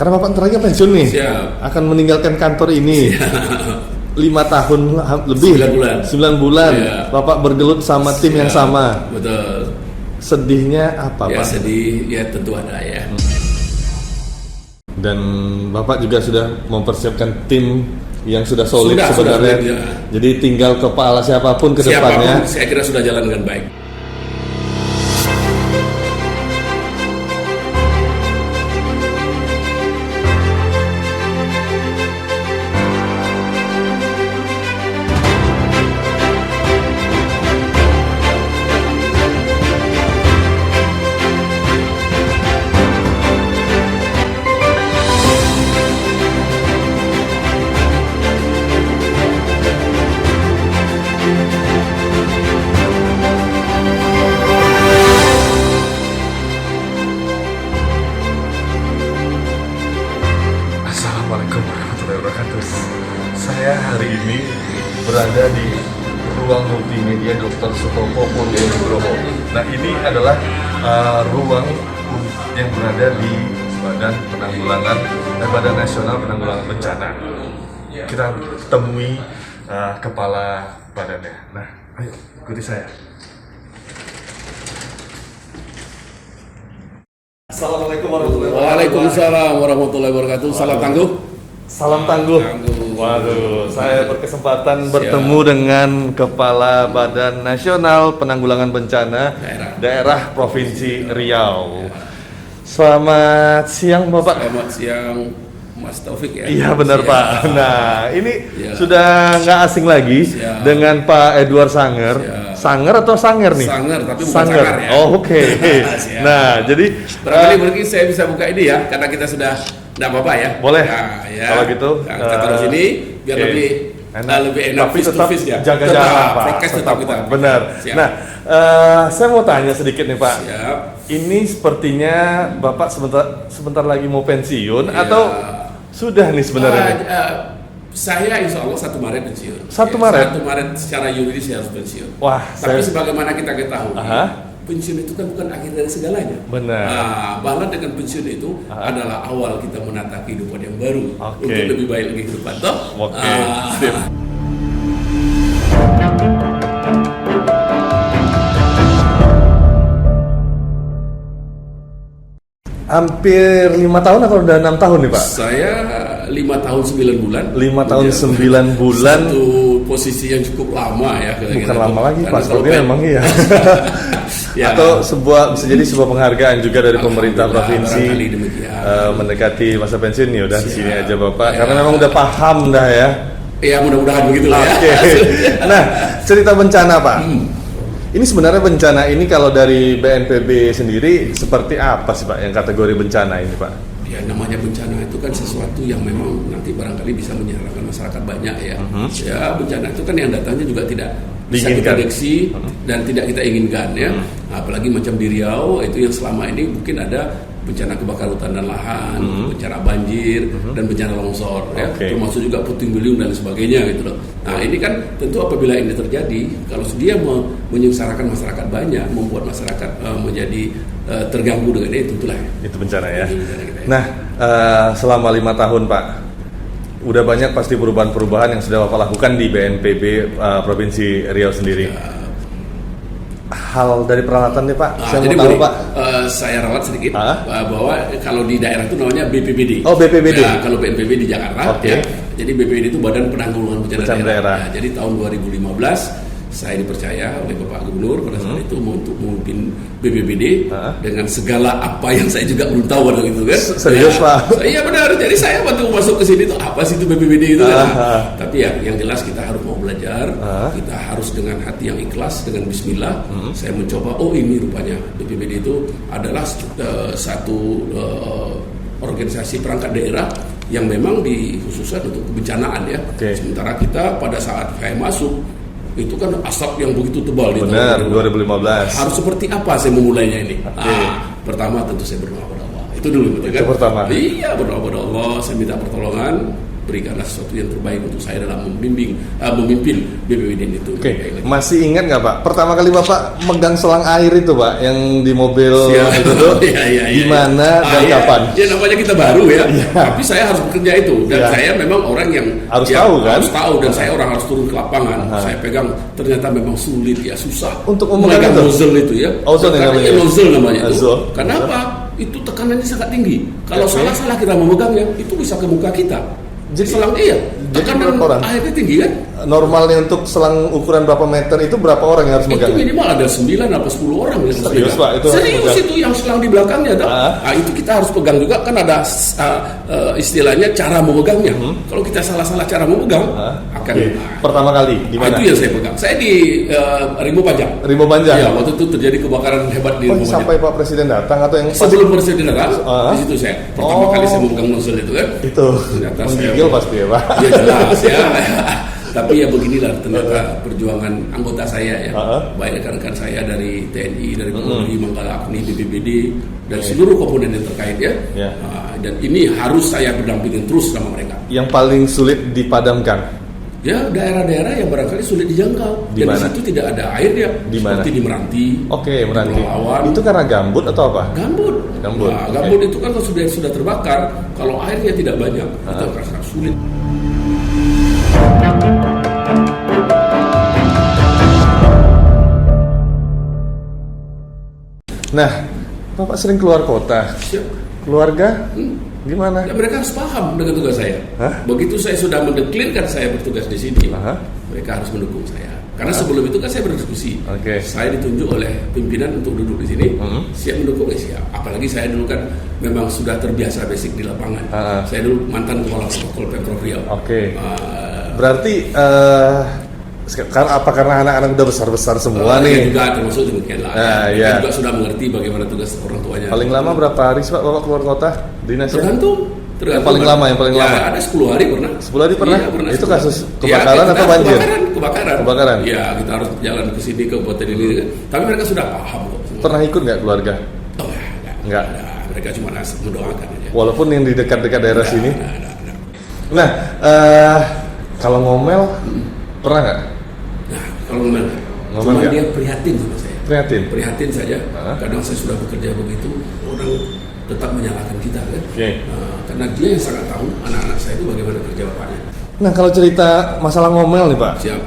Karena Bapak ntar lagi pensiun nih. Siap. Akan meninggalkan kantor ini. Siap. 5 tahun lebih. 9 bulan. 9 bulan. Ya. Bapak bergelut sama tim yang sama. Betul. Sedihnya apa, Ya Pak? sedih, ya tentu ada ya. Dan Bapak juga sudah mempersiapkan tim yang sudah solid Sudah, sebenarnya. ya. Jadi tinggal kepala siapapun ke depannya. Siapapun, saya kira sudah jalan dengan baik. Assalamualaikum warahmatullahi wabarakatuh. Saya hari ini berada di ruang multimedia Dr. Sutopo Purwo Nugroho. Nah, ini adalah ruang yang berada di Badan Nasional Penanggulangan Bencana. Kita temui kepala badannya. Nah, ayo ikuti saya. Assalamualaikum warahmatullahi wabarakatuh. Waalaikumsalam warahmatullahi wabarakatuh. Salam tangguh. Salam tangguh. Waduh, saya berkesempatan bertemu dengan Kepala Badan Nasional Penanggulangan Bencana Daerah Provinsi Riau. Selamat siang, Bapak. Selamat siang, Mas Taufik ya. Iya benar, Siap. Pak. Nah, ini Ya. sudah nggak asing lagi Siap. dengan Pak Edward Sanger. Siap. Sanger atau Sanger nih? Sanger, tapi bukan Sanger. Sanger ya. Oh, oke. Siap. Nah, jadi Barangkali mungkin saya bisa buka ini ya, karena kita sudah tidak apa-apa ya. Boleh. Nah, ya. Kalau gitu, Nah, kita taruh sini biar oke. lebih lebih enak tapi face to tetap face ya. jaga Tetap, jarak, Pak. prokes tetap kita. Benar. Siap. Nah, saya mau tanya sedikit nih, Pak. Siap. Ini sepertinya Bapak sebentar lagi mau pensiun Ya. atau sudah nih sebenarnya? nih? Saya insya Allah 1 Maret pensiun. 1 Maret? 1 Maret secara yuridis saya harus pensiun. Wah, Tapi sebagaimana kita ketahui, Aha. pensiun itu kan bukan akhir dari segalanya. Benar. Nah, bahkan dengan pensiun itu adalah awal kita menata kehidupan yang baru Oke. untuk lebih baik lagi ke depan. Toh? Oke, sip. Hampir 5 tahun atau udah 6 tahun nih, Pak? Saya 5 tahun 9 bulan. 5 tahun Ya, 9 bulan. Satu posisi yang cukup lama ya. Bukan lama lagi, Karena Pak. kalau Sepertinya memang iya. Ya. Atau bisa jadi sebuah penghargaan juga dari pemerintah provinsi Barangkali demikian. mendekati masa pensiun nih udah di sini Siap. aja Bapak. Ya. Karena memang udah paham dah ya. Ya mudah-mudahan begitu lah ya. Oke. Nah, cerita bencana, Pak. Ini sebenarnya bencana ini kalau dari BNPB sendiri seperti apa sih, Pak, yang kategori bencana ini, Pak? Ya namanya bencana itu kan sesuatu yang memang nanti barangkali bisa menyeramkan masyarakat banyak ya. Ya bencana itu kan yang datangnya juga tidak bisa Diinginkan. diprediksi dan tidak kita inginkan ya. Apalagi macam di Riau itu yang selama ini mungkin ada bencana kebakaran hutan dan lahan, bencana banjir dan bencana longsor ya. Oke. Termasuk juga puting beliung dan sebagainya gitu loh. Nah ini kan tentu apabila ini terjadi, kalau dia menyengsarakan masyarakat banyak, membuat masyarakat menjadi terganggu dengan itu, itulah Itu bencana ya. Itu bencana kita ya. Nah, selama 5 tahun, Pak, udah banyak pasti perubahan-perubahan yang sudah Bapak lakukan di BNPB Provinsi Riau sendiri. Hal dari peralatan nih, Pak, saya jadi mau tahu, begini, Pak. saya rawat sedikit Ah? bahwa kalau di daerah itu namanya BPBD. Oh, BPBD. Ya, kalau BNPB di Jakarta, Oke. ya. Jadi BPBD itu Badan Penanggulangan Bencana Bencana Daerah. Daerah. Ya, jadi tahun 2015 saya dipercaya oleh Bapak Gubernur pada saat itu untuk memimpin BPBD Ah. dengan segala apa yang saya juga belum tahu waktu itu kan. Serius, Ya, Pak? Iya benar. Jadi saya waktu masuk ke sini tuh apa sih itu BPBD itu kan. Ah. Tapi ya yang jelas kita harus mau belajar, Ah. kita harus dengan hati yang ikhlas, dengan bismillah. Saya mencoba, oh ini rupanya BPBD itu adalah satu organisasi perangkat daerah yang memang dikhususkan untuk kebencanaan ya. Oke. Sementara kita pada saat saya masuk itu kan asap yang begitu tebal di Benar, tahun 2015. harus seperti apa saya memulainya ini? Oke. Pertama tentu saya berdoa kepada Allah. Itu dulu betul kan? Itu pertama. Iya, berdoa kepada Allah, saya minta pertolongan berikanlah sesuatu yang terbaik untuk saya dalam memimpin BPBD itu. Oke, masih ingat nggak Pak? Pertama kali Bapak megang selang air itu Pak, yang di mobil itu tuh, gimana dan kapan? Ya namanya kita baru ya, tapi saya harus bekerja itu dan saya memang orang yang harus tahu kan? Harus tahu dan saya orang harus turun ke lapangan. Saya pegang ternyata memang sulit ya, susah untuk memegang nozzle itu ya. Nozzle namanya itu. Kenapa? Itu tekanannya sangat tinggi. Kalau salah kita memegangnya, itu bisa ke muka kita. Jadi selang tekanan airnya tinggi kan? Normalnya untuk selang ukuran berapa meter itu berapa orang yang harus megang? Itu minimal ada 9 atau 10 orang yang harus serius, pegang. Pak, itu serius itu yang selang di belakangnya. Nah, itu kita harus pegang juga kan ada istilahnya cara memegangnya. Kalau kita salah cara memegang akan pertama kali di mana? Itu yang saya pegang. Saya di Rimbo Panjang. Rimbo Panjang. Ya, waktu itu terjadi kebakaran hebat di Rimbo Panjang. Sampai Pak Presiden datang atau yang sebelum Presiden datang? Di situ saya pertama kali saya memegang nozzle itu kan. Itu. Ternyata menggigil pasti ya Pak. Ya jelas ya. Tapi ya beginilah ternyata perjuangan anggota saya ya, baik rekan-rekan saya dari TNI, dari Polri, Manggala Agni, BPBD, dan seluruh komponen yang terkait ya. Dan ini harus saya berdampingin terus sama mereka. Yang paling sulit dipadamkan? Ya daerah-daerah yang barangkali sulit dijangkau. Dan di situ tidak ada airnya. Seperti di Meranti. Oke, Meranti. Itu karena gambut atau apa? Gambut. Nah, gambut itu kan kalau sudah terbakar, kalau airnya tidak banyak, itu akan sangat sulit. Nah, Bapak sering keluar kota. Siap. Keluarga gimana? Ya, mereka harus paham dengan tugas saya. Begitu saya sudah mendeklirkan saya bertugas di sini, mereka harus mendukung saya. Karena sebelum itu kan saya berdiskusi. Saya ditunjuk oleh pimpinan untuk duduk di sini. Siap mendukung, siap. Apalagi saya dulu kan memang sudah terbiasa basic di lapangan. Saya dulu mantan kepala protokol Pemprov Riau. Berarti karena anak-anak udah besar-besar semua nih. Juga termasuk demikian lah. Mereka juga sudah mengerti bagaimana tugas orang tuanya. Paling lama berapa hari sih Pak Bapak keluar kota dinasnya? Tergantung. Yang paling lama ada 10 hari pernah. 10 hari pernah? Iya, pernah. Itu kasus kebakaran atau banjir? Kebakaran. Ya kita harus jalan ke sini ke hotel ini. Tapi mereka sudah paham kok. Pernah ikut nggak keluarga? Oh enggak. Mereka cuma mendoakan aja. Walaupun yang di dekat-dekat daerah sini. Nah, kalau ngomel pernah nggak? Nah, kalau ngomel cuma dia prihatin sama saya. Prihatin saja. Kadang saya sudah bekerja begitu, orang tetap menyalahkan kita kan. Karena dia yang sangat tahu anak-anak saya itu bagaimana kerja bapaknya. Nah, kalau cerita masalah ngomel nih Pak. Siap.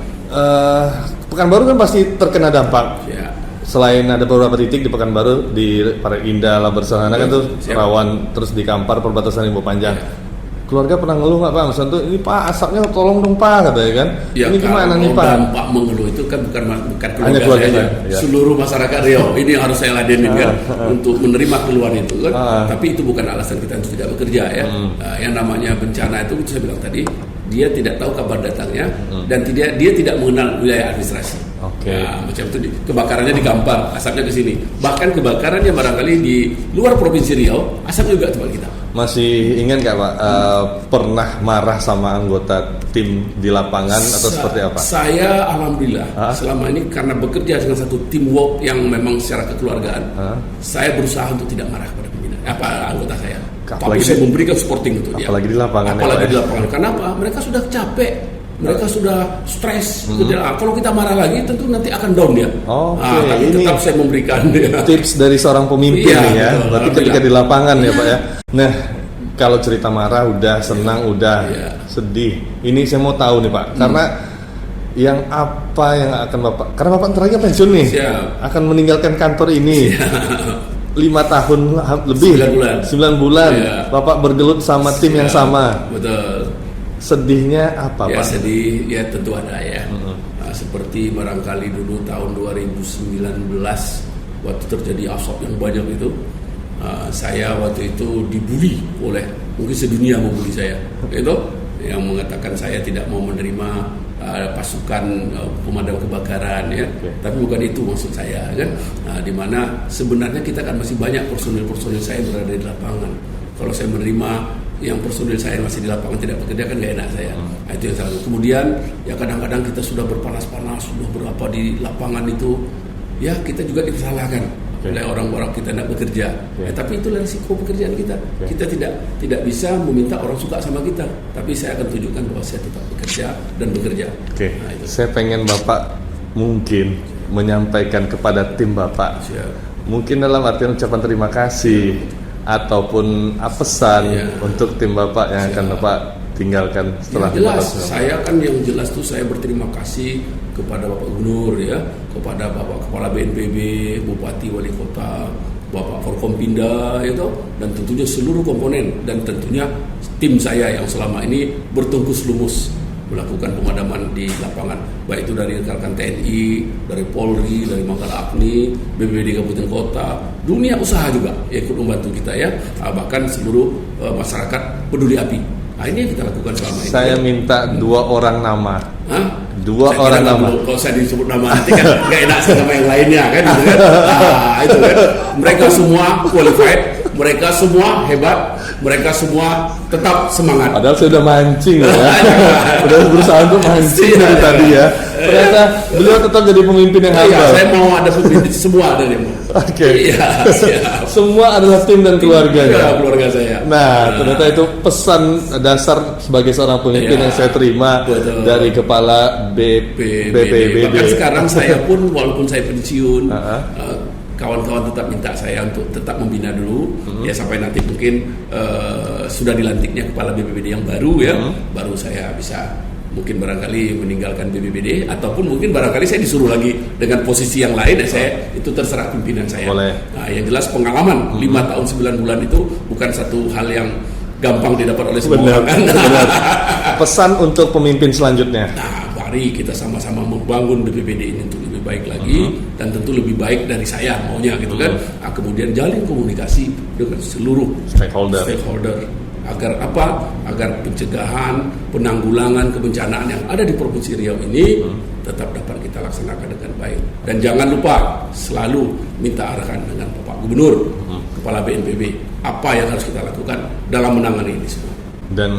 Pekanbaru kan pasti terkena dampak. Siap. Selain ada beberapa titik di Pekanbaru, di Parit Indah, Lamber sana kan tuh rawan, terus di Kampar perbatasan Rimbo Panjang. Keluarga pernah ngeluh nggak Pak? Misalnya tuh ini Pak asapnya tolong dong Pak katanya kan? Ya, ini gimana nih Pak? Dampak mengeluh itu kan bukan keluarga saja. Seluruh masyarakat Riau ini yang harus saya ladenin kan untuk menerima keluhan itu kan. Tapi itu bukan alasan kita untuk tidak bekerja ya. Yang namanya bencana itu saya bilang tadi, dia tidak tahu kabar datangnya dan dia tidak mengenal wilayah administrasi. Nah, macam itu kebakarannya di Kampar, asapnya ke sini. Bahkan kebakarannya barangkali di luar provinsi Riau, asap juga tempat kita. Masih ingat nggak Pak pernah marah sama anggota tim di lapangan atau seperti apa? Saya alhamdulillah selama ini karena bekerja dengan satu teamwork yang memang secara kekeluargaan, saya berusaha untuk tidak marah kepada pimpinan anggota saya. Tapi saya memberikan supporting untuk dia. Apalagi di lapangan. Di lapangan. Kenapa? Mereka sudah capek. Mereka sudah stres. Kalau kita marah lagi, tentu nanti akan down dia. Tapi tetap saya memberikan tips dari seorang pemimpin ya. Berarti ketika di lapangan ya Pak ya. Nah, kalau cerita marah udah, senang udah, sedih. Ini saya mau tahu nih Pak, karena yang akan Bapak? Karena Bapak terakhir pensiun nih, akan meninggalkan kantor ini. 5 tahun lebih, 9 bulan. Bapak bergelut sama tim yang sama. Betul. Sedihnya apa Pak? Sedih ya tentu ada ya. Seperti barangkali dulu tahun 2019 waktu terjadi asap yang banyak itu, saya waktu itu dibully oleh mungkin sedunia membuli saya, itu yang mengatakan saya tidak mau menerima pasukan pemadam kebakaran ya. Tapi bukan itu maksud saya kan. Di mana sebenarnya kita kan masih banyak personil saya berada di lapangan. Kalau saya menerima yang personil saya masih di lapangan tidak bekerja kan gak enak saya. Itu yang salah. Kemudian ya kadang-kadang kita sudah berpanas-panas, sudah berapa di lapangan itu, ya kita juga disalahkan. oleh orang-orang kita tidak bekerja. Tapi itulah risiko pekerjaan kita. Kita tidak bisa meminta orang suka sama kita, tapi saya akan tunjukkan bahwa saya tetap bekerja dan bekerja. Nah, itu. Saya pengen Bapak mungkin menyampaikan kepada tim Bapak, mungkin dalam artian ucapan terima kasih ataupun pesan untuk tim Bapak yang akan Bapak tinggalkan setelah jelas. Saya kan yang jelas tuh saya berterima kasih kepada Bapak Gubernur ya, kepada Bapak Kepala BNPB, Bupati, Wali Kota, Bapak Forkompinda itu, dan tentunya seluruh komponen, dan tentunya tim saya yang selama ini bertungkus lumus melakukan pemadaman di lapangan, baik itu dari rekan-rekan TNI, dari Polri, dari Mangkala Agni, BPBD Kabupaten Kota, dunia usaha juga yang ikut membantu kita ya, bahkan seluruh masyarakat peduli api. Nah, ini yang kita lakukan selama ini. Saya minta 2 orang nama. Saya orang nama. Kalau saya disebut nama nanti kan nggak enak sama yang lainnya kan, gitu kan. Itu kan. Mereka semua qualified, mereka semua hebat, mereka semua tetap semangat. Padahal saya udah mancing ya. Udah berusaha untuk mancing dari tadi ya. Ternyata beliau tetap jadi pemimpin yang handal. Iya, saya mau ada pemimpin semua dari mu. Oke. Iya, siap. Semua adalah tim dan keluarganya. Iya, keluarga saya. Nah, ternyata itu pesan dasar sebagai seorang pemimpin yang saya terima dari kepala BPBD. Bahkan sekarang saya pun walaupun saya pensiun, kawan-kawan tetap minta saya untuk tetap membina dulu ya sampai nanti mungkin sudah dilantiknya kepala BPBD yang baru ya, baru saya bisa mungkin barangkali meninggalkan BPBD ataupun mungkin barangkali saya disuruh lagi dengan posisi yang lain ya, saya itu terserah pimpinan saya. Boleh. Nah, yang jelas pengalaman 5 tahun 9 bulan itu bukan satu hal yang gampang didapat oleh semua orang kan. Benar. Pesan untuk pemimpin selanjutnya. Nah, mari kita sama-sama membangun BPBD ini untuk lebih baik lagi dan tentu lebih baik dari saya maunya gitu kan. Nah, kemudian jalin komunikasi dengan seluruh stakeholder agar apa? Agar pencegahan, penanggulangan kebencanaan yang ada di Provinsi Riau ini tetap dapat kita laksanakan dengan baik. Dan jangan lupa selalu minta arahan dengan Bapak Gubernur, Kepala BNPB, apa yang harus kita lakukan dalam menangani ini semua. Dan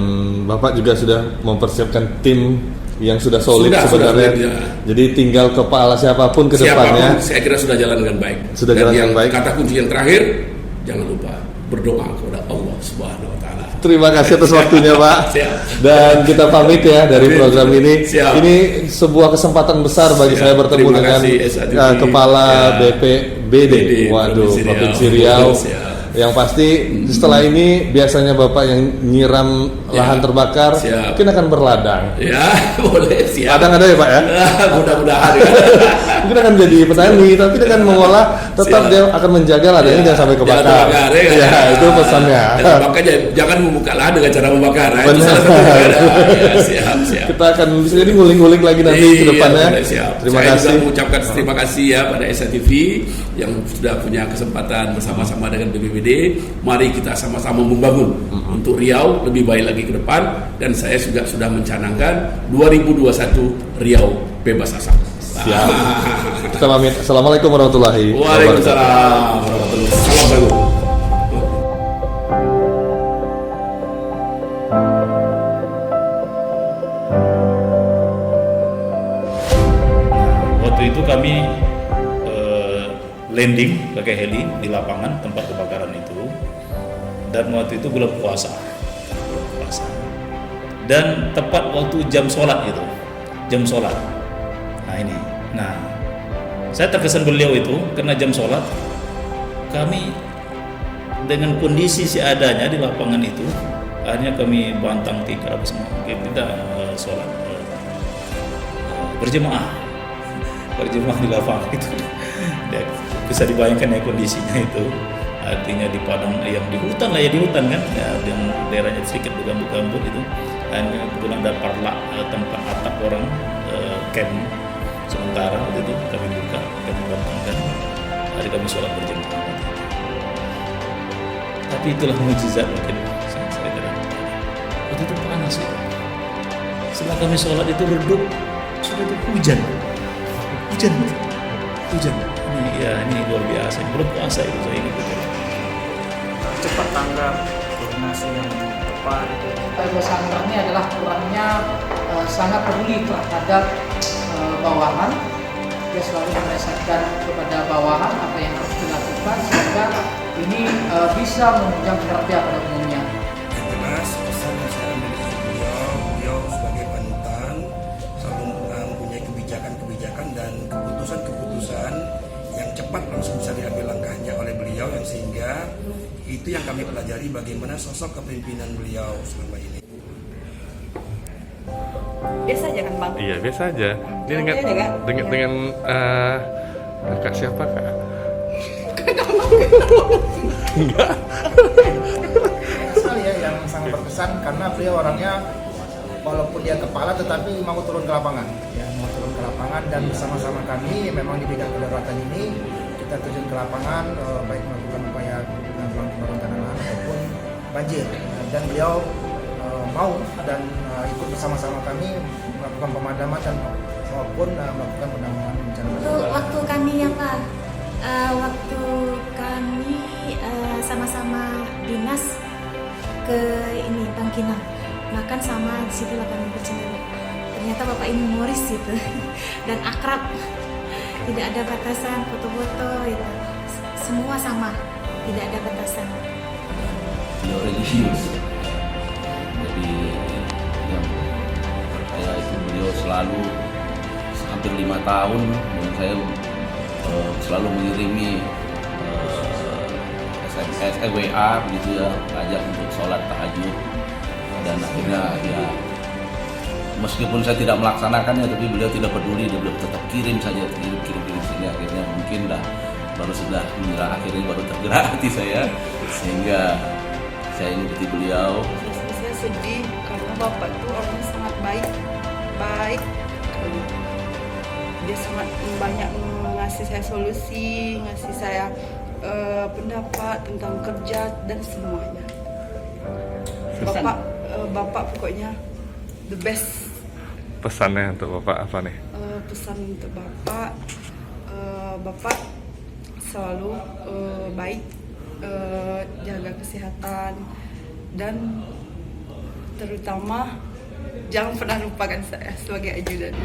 Bapak juga sudah mempersiapkan tim yang sudah solid sebenarnya. Jadi tinggal kepala siapapun ke depannya. Saya kira sudah jalan dengan baik. Sudah jalan dengan baik. Kata kunci yang terakhir, jangan lupa berdoa kepada Allah Subhanahu wa taala. Terima kasih atas waktunya, Pak. Dan kita pamit ya dari program ini. Ini sebuah kesempatan besar bagi saya bertemu dengan Kepala BPBD, Provinsi Riau. Yang pasti setelah ini biasanya Bapak yang nyiram lahan terbakar mungkin akan berladang. Ya, boleh, siap. Ladang ada ya, Pak ya? Mudah-mudahan. Mungkin akan jadi petani, tapi dengan mengolah tetap dia akan menjaga ladangnya jangan sampai kebakar. Ya, itu pesannya. Makanya jangan membuka lahan dengan cara membakar. Benar. Itu salah satu. Siap. Kita akan bisa jadi ngulik-ngulik lagi nanti ke depannya. Terima kasih. Saya juga mengucapkan terima kasih ya pada SCTV yang sudah punya kesempatan bersama-sama dengan BPBD. Mari kita sama-sama membangun untuk Riau lebih baik lagi ke depan, dan saya juga sudah mencanangkan 2021 Riau bebas asap. Siap. Kita pamit. Assalamualaikum warahmatullahi wabarakatuh. Waalaikumsalam warahmatullahi wabarakatuh. Waktu itu kami landing pakai heli di lapangan tempat kebakaran itu, dan waktu itu bulan puasa. Dan tepat waktu jam sholat itu, nah saya terkesan beliau itu karena jam sholat kami dengan kondisi seadanya di lapangan itu, akhirnya kami bantang tikar apa semua, kita sholat berjemaah di lapangan itu. Dan bisa dibayangkan ya kondisinya itu, artinya di padang yang di hutan lah ya, di hutan kan ya, yang daerahnya sedikit bergambut-gambut itu, dan kebetulan ada parlak tempat atap orang camp sementara waktu itu kami buka, kami bantangkan, hari kami sholat berjemaah. Tapi itulah mujizat mungkin saya kira. Waktu itu panas itu. Setelah kami sholat itu redup, sudah itu hujan. Ini luar biasa. Belum puasa itu saya ini betul. Cepat tanggap, koordinasi yang tepat. Tersangka ini adalah kurangnya sangat peduli terhadap bawahan dia selalu menasihatkan kepada bawahan apa yang harus dilakukan sehingga ini bisa menunjang kinerja pada umumnya. Yang jelas pesan yang saya ambil dari beliau sebagai panutan selalu mempunyai kebijakan-kebijakan dan keputusan-keputusan yang cepat langsung bisa diambil langkahnya oleh beliau, yang sehingga itu yang kami pelajari bagaimana sosok kepemimpinan beliau selama ini. Biasa aja kan Bang? Iya, biasa aja. Ini Santai aja, Kak? dengan kakak siapa, Kak? Enggak. Sekali ya yang sangat berkesan karena beliau orangnya walaupun dia kepala tetapi mau turun ke lapangan, ya mau turun ke lapangan dan bersama-sama kami memang di bidang kedaruratan ini kita terjun ke lapangan baik melakukan upaya penanggulangan kebakaran lahan ataupun banjir, dan beliau mau dan ikut bersama-sama kami melakukan pemadaman dan maupun melakukan penanggulangan bencana. Waktu kami waktu kami sama-sama dinas ke ini Bangkinang, makan sama disitulah kami bercanda. Ternyata bapak ini humoris gitu dan akrab, tidak ada batasan foto-foto gitu. Semua sama, tidak ada batasan. Beliau religius, jadi yang saya itu beliau selalu hampir 5 tahun dan saya selalu mengirimi SMS, WA gitu ya, ngajak untuk sholat tahajud, dan akhirnya ya meskipun saya tidak melaksanakannya tapi beliau tidak peduli, dia beliau tetap kirim saja, kirim sini, akhirnya mungkin baru sudah menyerah, akhirnya baru tergerak hati saya sehingga saya ikuti beliau. Saya sedih karena bapak itu orangnya sangat baik. Dia sangat banyak ngasih saya solusi, ngasih saya pendapat tentang kerja dan semuanya. Bapak pokoknya the best. Pesannya untuk Bapak apa nih? Pesan untuk Bapak, Bapak selalu baik, jaga kesehatan, dan terutama jangan pernah lupakan saya sebagai ajudan.